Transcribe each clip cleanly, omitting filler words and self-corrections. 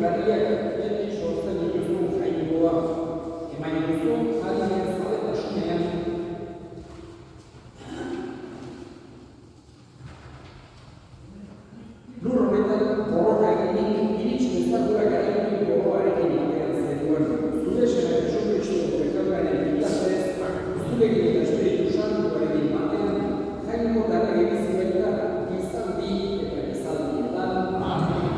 berriak beti sortzen dituzun jainkoa, eman duzun adinen zaletasunean. Lur honetan borroka eginik iritsi ezagura garaitu gogoarekin batean zenuen. Zure sena Jesucristo pekatuaren bitartez, zurekin eta Espiritu Santuarekin batean, jainko dara egizi baita gizaldi eta gizaldietan. Amen.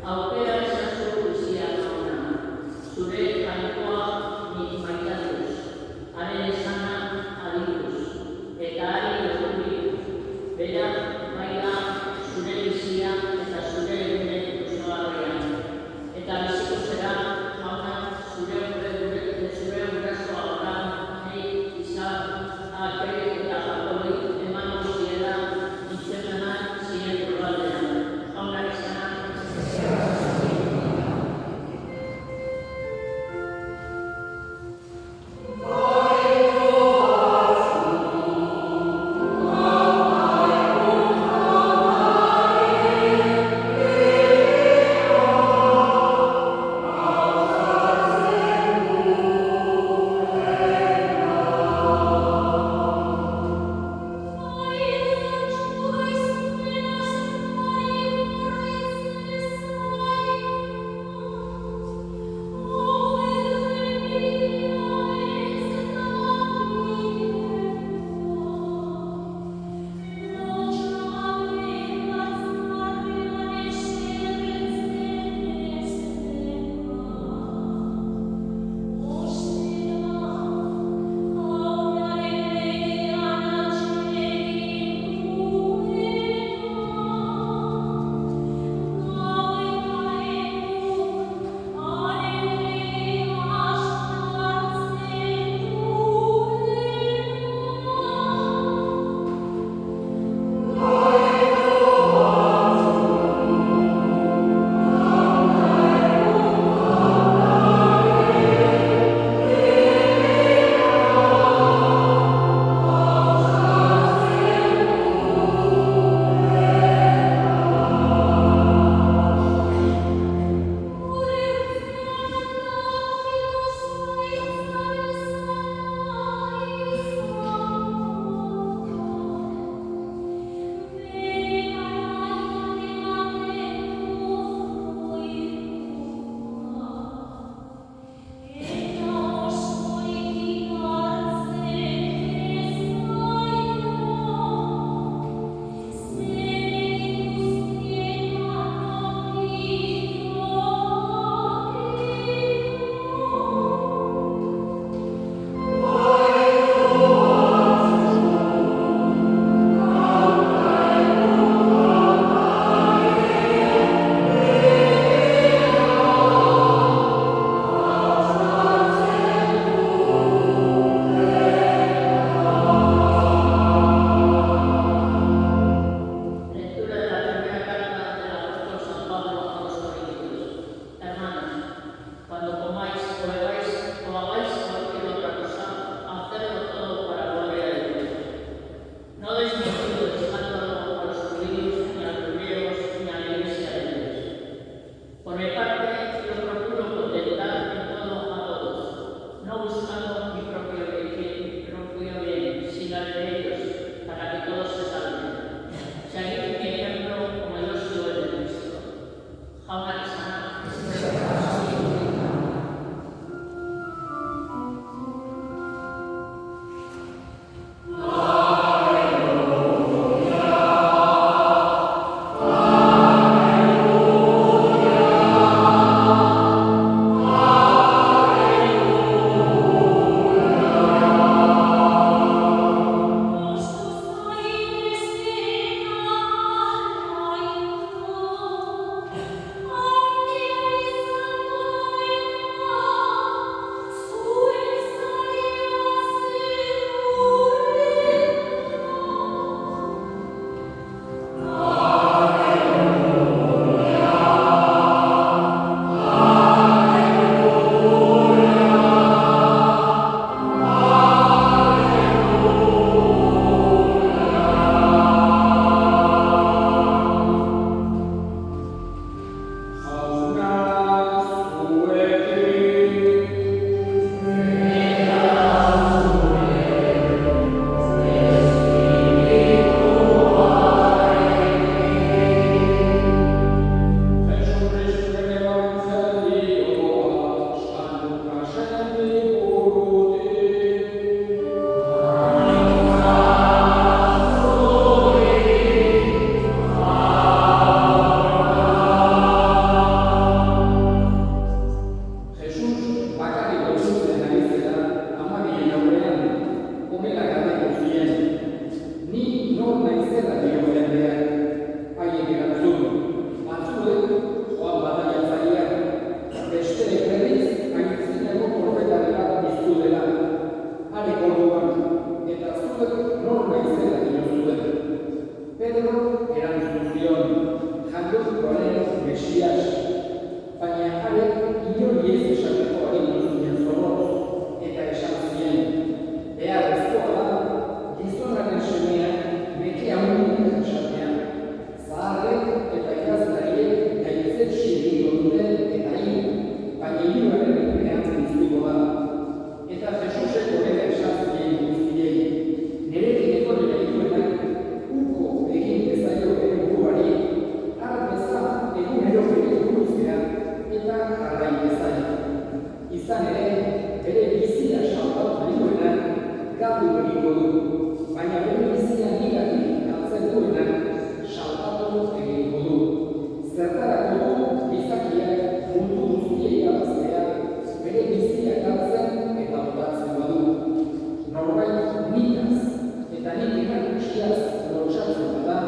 Aukera ezazu bizia jauna. egingo du, baina bere bizia nigatik galtzen duenak salbatu egingo du. Zertarako du gizakiak mundu guztia irabaztea, bere bizia galtzen eta botatzen badu. Norbait nikaz eta nik ikustiaz lotsatzen bada,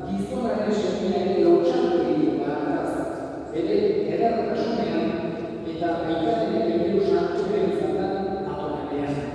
gizonaren semiari lotsatu egin bahataz, bere edertasunean eta aitaren egeru santuren izaten atonanean.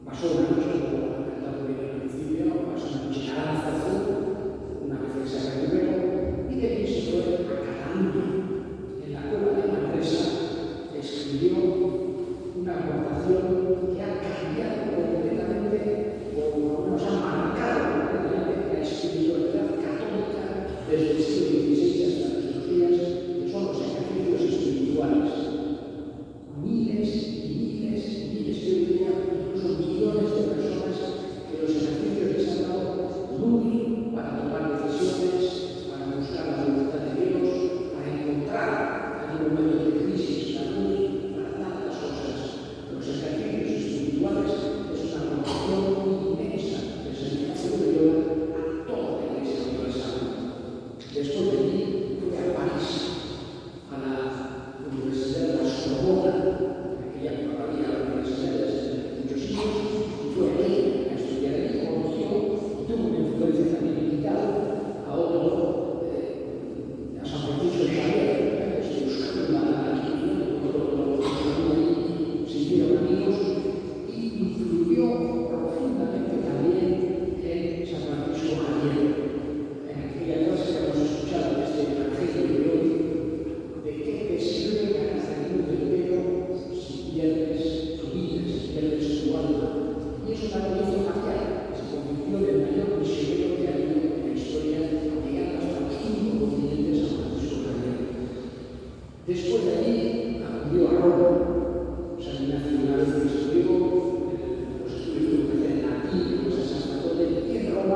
Pasó una noche, como comentaba al principio, pasó una noche aranzazu,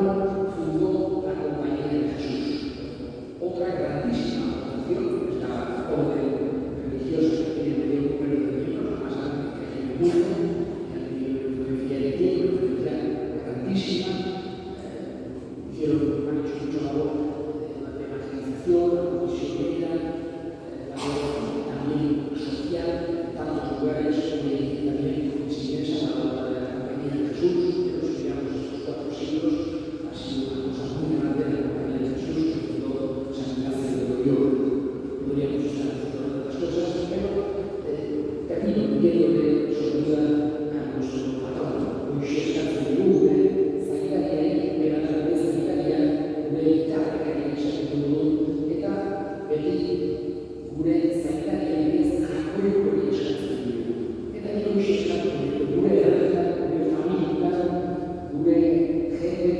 Roma fundó la Compañía de Jesús. Otra grandísima organización es la orden religiosa que tiene mayor número de miembros, la más grande que hay en el mundo, y a nivel de influencia de tiempo, influencia grandísima. Han hecho mucho labor de evangelización, labor misionera, labor también social, en tantos lugares, y también si piensa la obra de la Compañía de Jesús, que los estudiamos estos 4 siglos, ha sido una cosa muy grande la Compañía de Jesús que fundó San Ignacio de Loyola. Podríamos estar haciendo tantas cosas, pero termino pidiéndole su ayuda a nuestro patrón, Moisés Cazzerude, sanitaria, beranalde sanitaria, gure bitartekari esaten dugu, eta beti gure sanitaria bidez jakoiko hori eskatzen dugu. Eta nire Moisés eskatzen dugu, gure herritan, gure familietan, gure jende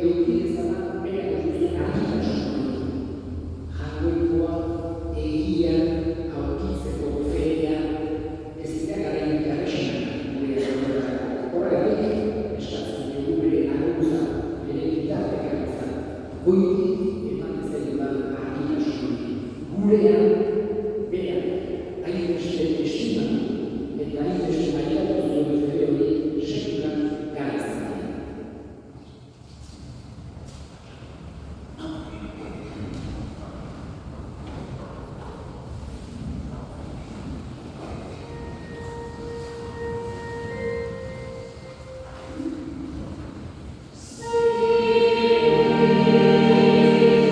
euki ezana bere duzuen argitasun hori. Jakoikoa, egia, aurkitzeko feria, ez dira garainik arresenak gure herritan. Horregatik eskatzen dugu bere aguntza, bere bitartekaritza, goitik eman zailan argitasun hori. Gurean, berean, hainbeste estimatu eta hainbeste maitatu duen fede hori sekulan garatzen dira. Thank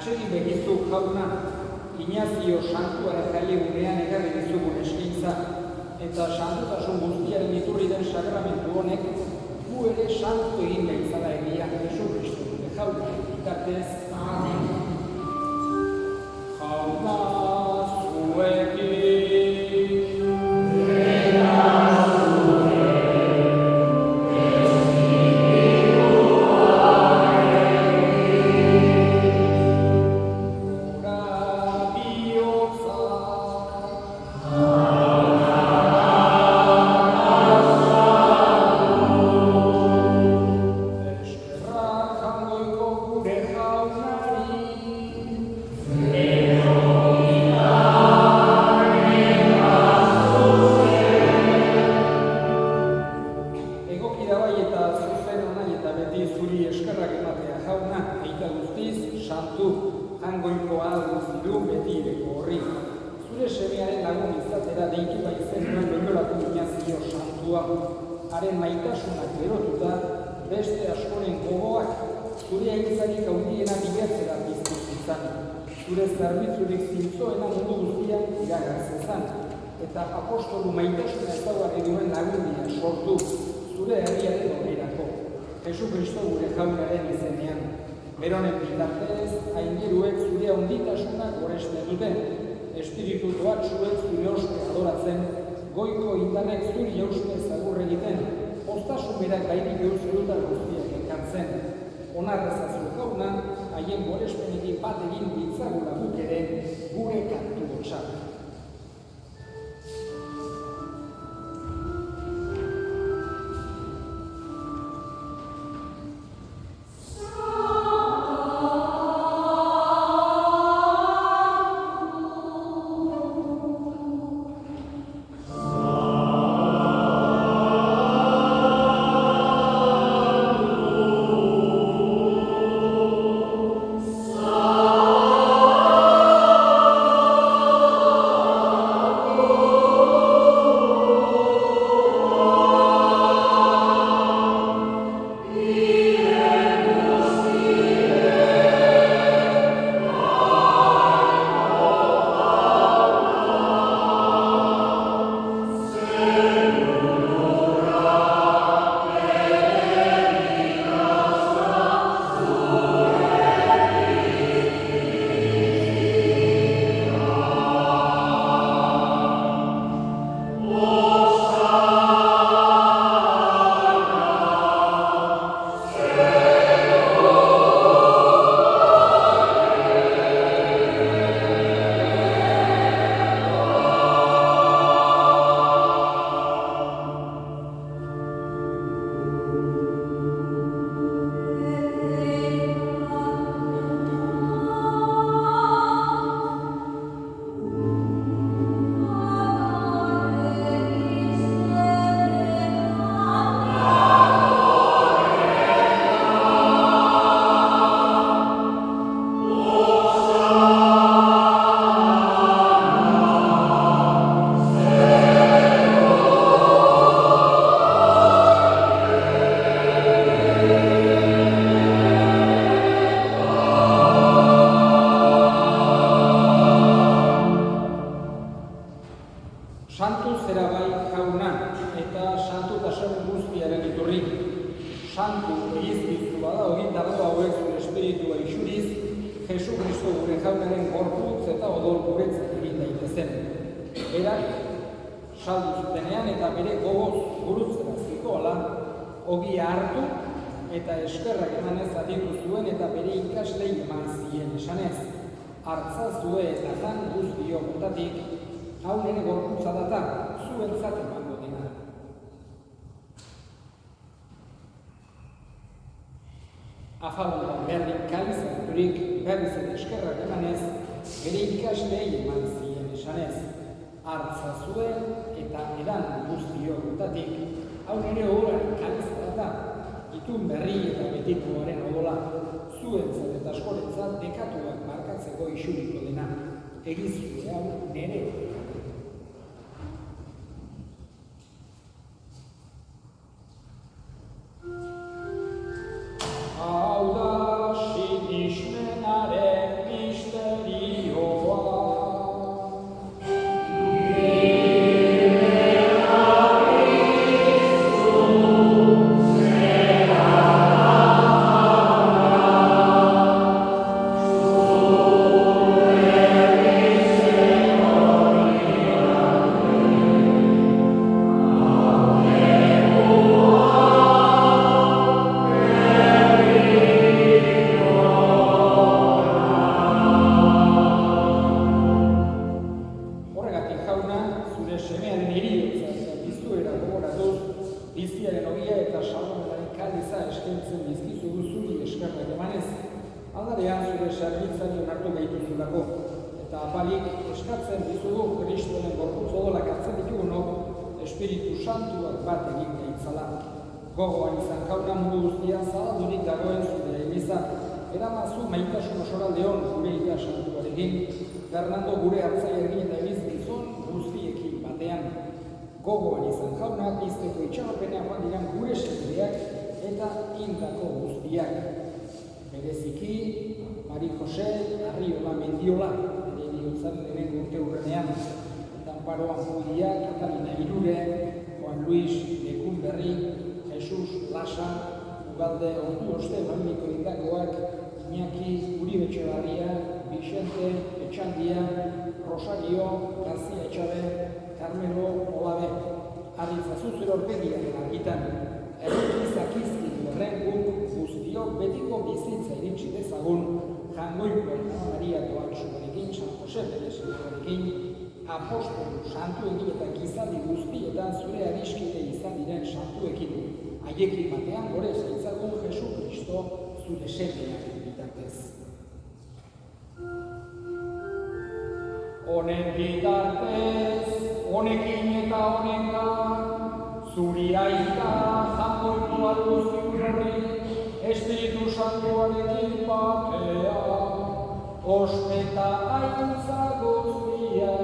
Atsegin begizu jauna, Inazio santuaren jaiegunean ekarri dizugun eskaintza, eta santutasun guztiaren iturri den sakramentu honek, gu ere santu egin gaitzala egia Jesu Kristo gure jauna, bitartez, amen. Jauna zuekin. Haren maitasunak berotuta, beste askoren gogoak zure aitzarik handiena bilatzera piztu zitzan. Zure zerbitzurik zintzoena mundu guztian iragartzezan, eta apostolu maitasuna ezaugarri duen lagundia sortu zure herriaren onerako. Jesu Kristo gure jaunaren izenean. Beronen bitartez, aingeruek zure handitasuna goresten duten. Espiritutuak zuek zure ospe adoratzen, goiko indarrek zuri jauspe zagur egiten, ostasun berak gairik euserutan guztiak elkartzen. Onarrezazu jauna, haien gorespenekin bat egin ditzagula guk ere gure kantu gotxak. Santu egizkizu bada hogeita hauek zure espiritua isuriz, Jesu Kristo gure jaunaren gorputz eta odol guretzat egin daitezen. Berak saldu zutenean eta bere gogoz gurutzera zikoala, ogia hartu eta eskerrak emanez aditu zuen eta bere ikaslei eman zien esanez. Hartzazue eta jan guztio botatik, hau nire gorputza data, zuentzat emango dena. Afalontan berdin kalizaturik berriz eta eskerrak emanez, bere ikaslei eman zien esanez. Hartzazue eta edan guztio botatik, hau nire horaren kalizatata, itun berri eta betikoaren odola, zuentzat eta askorentzat dekatuak markatzeko isuriko dena. Egizue hau nire. Hau da sinismenaren zure zerbitzari onartu gaituzulako. Eta apalik eskatzen dizugu Kristoren gorputz odolak hartzen ditugunok Espiritu Santuak bat egin gaitzala. Gogoan izan jauna mundu guztian zabaldurik dagoen zure eliza. Eramazu maitasun osora Leon gure ita santuarekin, Fernando gure hartzailekin eta ebiz gizon guztiekin batean. Gogoan izan jauna pizteko itxaropenean joan diran gure segideak eta hildako guztiak. Bereziki, Mari Jose Arriola Mendiola, ere bihurtzan lehen urte hurrenean, Amparo Ampudia, Katalina Irure, Juan Luis Lekunberri, Jesus Lasa, Ugalde Ordu Oste Bambiko Indakoak, Iñaki Uribe Etxebarria, Vicente Etxandia, Rosario García Etxabe, Carmelo Olabe, Arritzazu zure orpegian argitan, errokizakizkin horren guk guztiok betiko bizitza iritsi dezagun, Jangoiko Maria Toatxuarekin, San Jose Perezuarekin, apostolu santuekin eta gizaldi guztietan zure adiskide izan diren santuekin, haiekin batean gore zaitzagun Jesu Kristo zure semearen bitartez. Honen bitartez, honekin eta honengan, zuri aita Jangoiko alguztiurri, Espiritu Santuarekin batea, ospeta aintza guztia,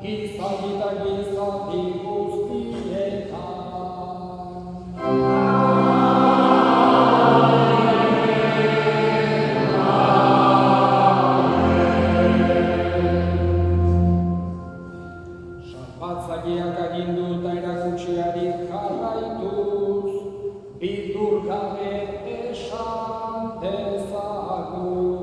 gizaldi eta gizaldi guztietan. Sarbatzagiak agindu eta erakutxiari jarraituz, bildur gabe esan dezagun.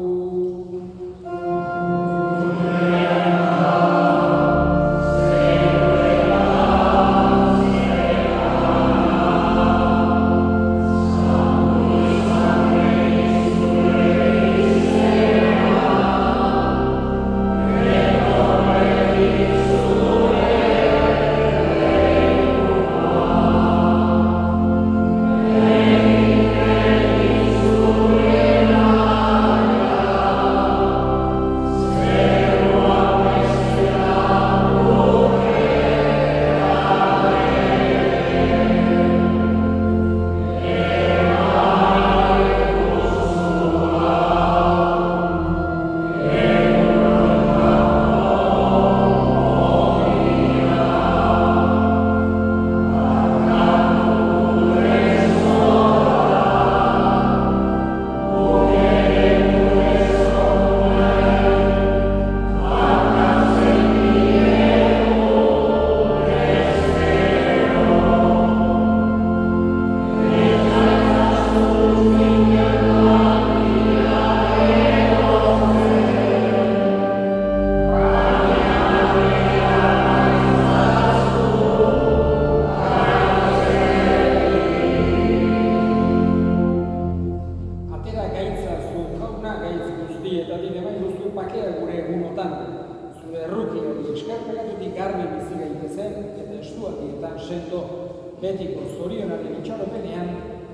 Betiko zorionaren itxaropenean,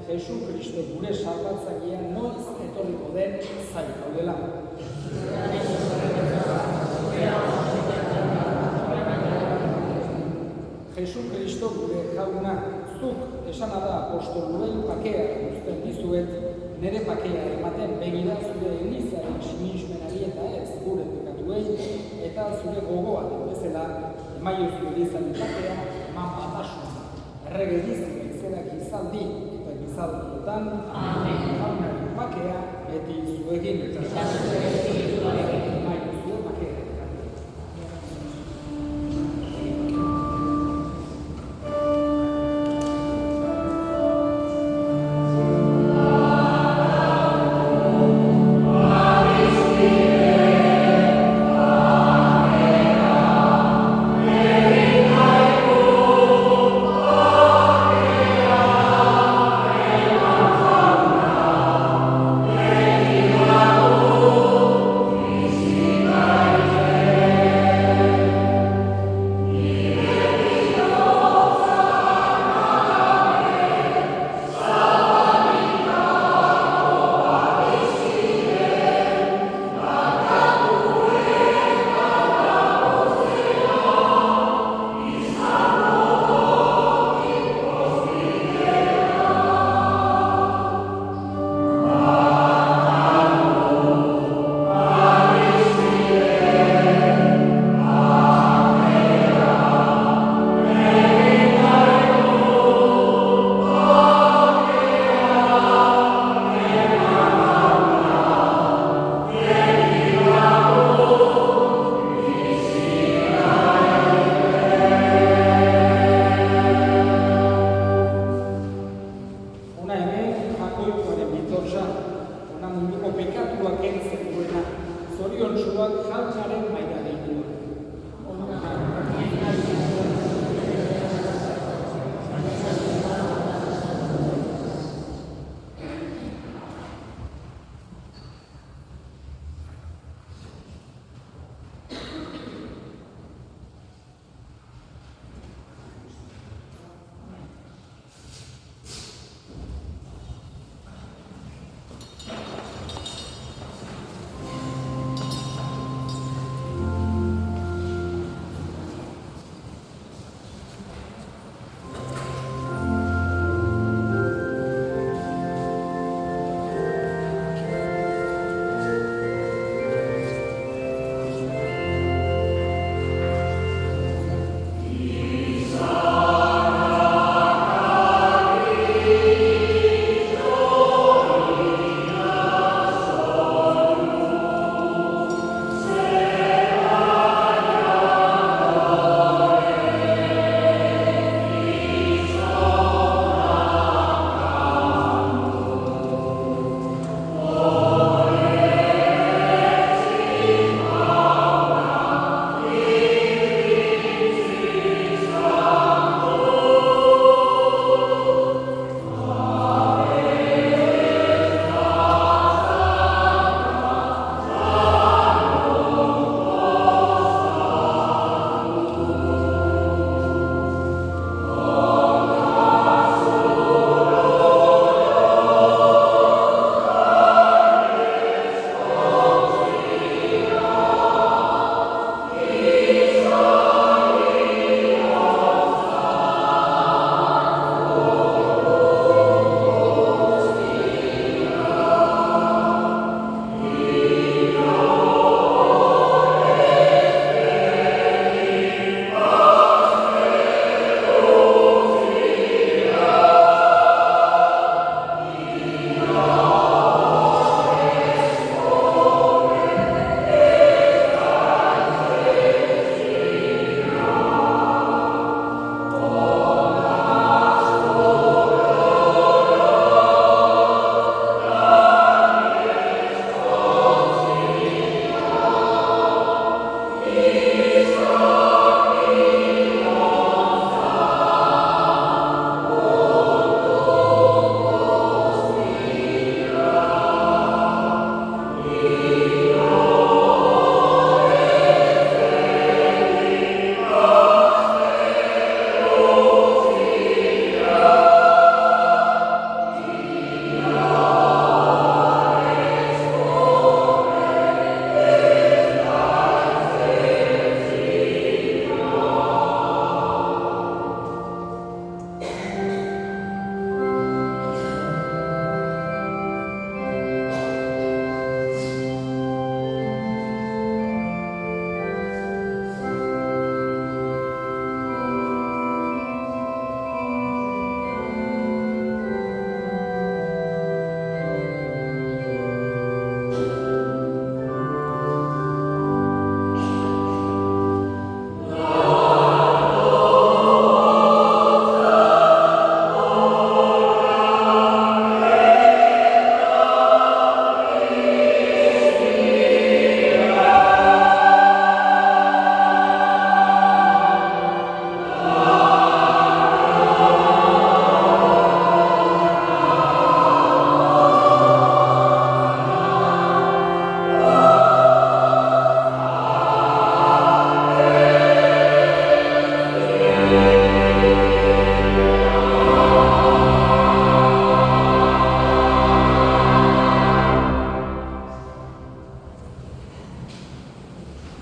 Jesu Kristo gure salbatzailea noiz etorriko den zain gaudela. Jesu Kristo gure jauna, zuk esana da apostoluei pakea uzten dizuet, nire pakea ematen begira zure elizaren sinismenari eta ez gure pekatuei, eta zure gogoa bezala, emaiozko elizaren pakea, eman batasuna. Errege dizik izela gizaldi eta gizaldietan, jaunaren pakea beti zuekin. Emaiozko pakea.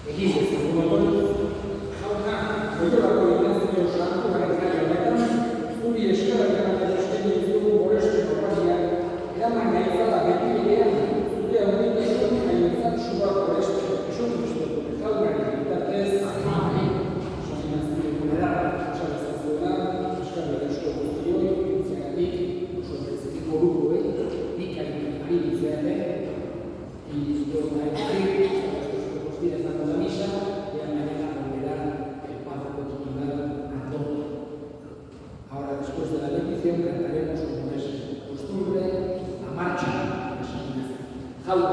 Egiz, motor jauna, motorako inazio sartu garezari honetan, zuri eskarak ematen eskaini dizugu gorestu kopariak, eraman gaitzala beti bidean, zure aurritasun gaiotzak suba gorestu, esun guztu, jaunari bitartez, sozinazio egunera, osabezazioa, euskal erosko guztioi, ziagatik, oso bereziki forukoei, aritu zeate, y yo me decir, estos días dando la misa, y mañana volverá el párroco titular Antonio. Ahora, después de la bendición, cantaremos, como es costumbre, la marcha de la Sanidad. Jaula,